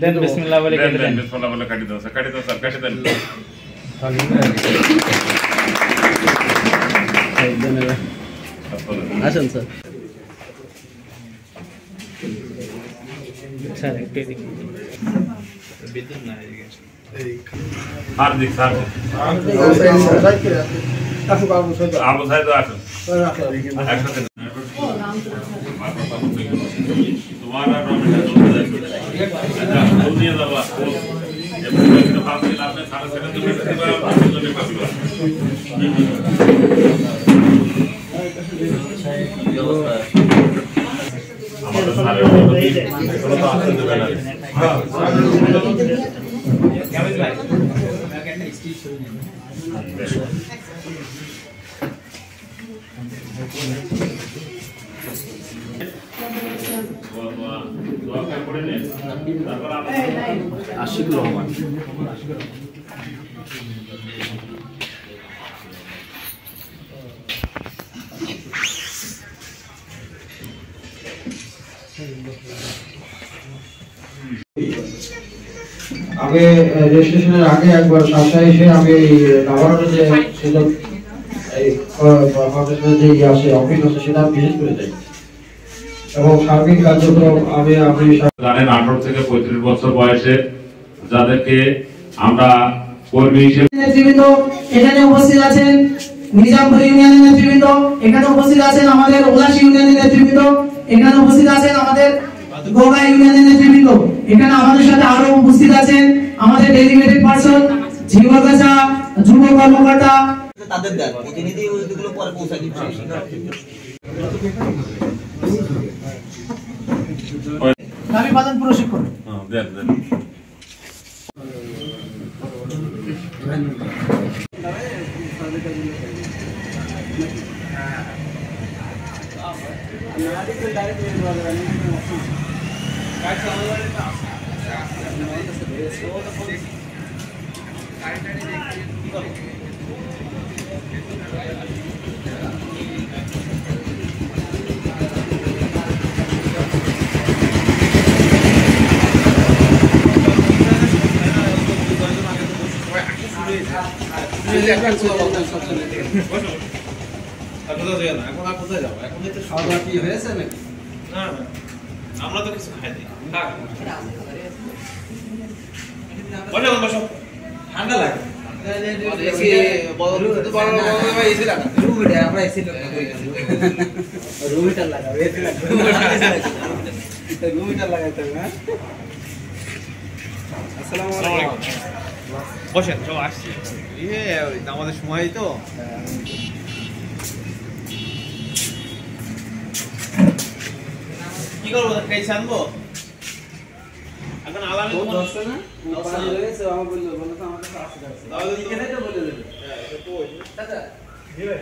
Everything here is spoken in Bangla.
দেন বিসমিল্লাহ বলে কেটে দেন। বিসমিল্লাহ বলে কাটি দাও স্যার, কাটি দাও স্যার, কাটি দেন। আসেন স্যার। স্যার একটু এদিকে বিদ্যুৎ না এদিকে আর দিক স্যার আবু সাইদ আসুন একসাথে तुम्हारा रमेश अच्छा दुनिया दबा ये पूरे के पास में आपने सारा सेकंड में प्रतिभा आपने प्रतिभा हमारे सारे थोड़ा तो आसन दे देना हां क्या भाई मैं कहता स्टीच शुरू नहीं আশিকুর রহমান আমি রেজিস্ট্রেশনের আগে একবার সাতটায় এসে আমি নাভারণের যে সুযোগ এই ফাউন্ডেশনের যে আছে অফিস আছে সেটা ভিজিট করে যাই এবং সার্বিক কার্যক্রম আমি জানেন 18 থেকে 35 বছর বয়সে যাদেরকে আমরা কর্মী হিসেবে নেতৃবৃন্দ এখানে উপস্থিত আছেন, নিজামপুর ইউনিয়নের নেতৃবৃন্দ এখানে উপস্থিত আছেন, আমাদের উলাস ইউনিয়নের নেতৃবৃন্দ এখানে উপস্থিত আছেন, আমাদের গোগা ইউনিয়নের নেতৃবৃন্দ এখানে আমাদের সাথে আরো উপস্থিত আছেন, আমাদের ডেলিগেটেড পারসন জীবগাছা যুব কর্মকর্তা তাদের দেন প্রতিনিধি ওইগুলো পরে পৌঁছে দিচ্ছে দাবি পালন প্রশিক্ষণ দেন দেন আমরা তো কিছু খাই দিই ঠান্ডা লাগে বসেন সব আসছি আমাদের সময় তো কি করবো খাইছে আনবো এখন আলামে দশটা না রয়েছে আমার বললো বলো তো আমার কাছে আছে তাহলে এখানে তো বলে দেবে হ্যাঁ এটা কই দাদা দিবে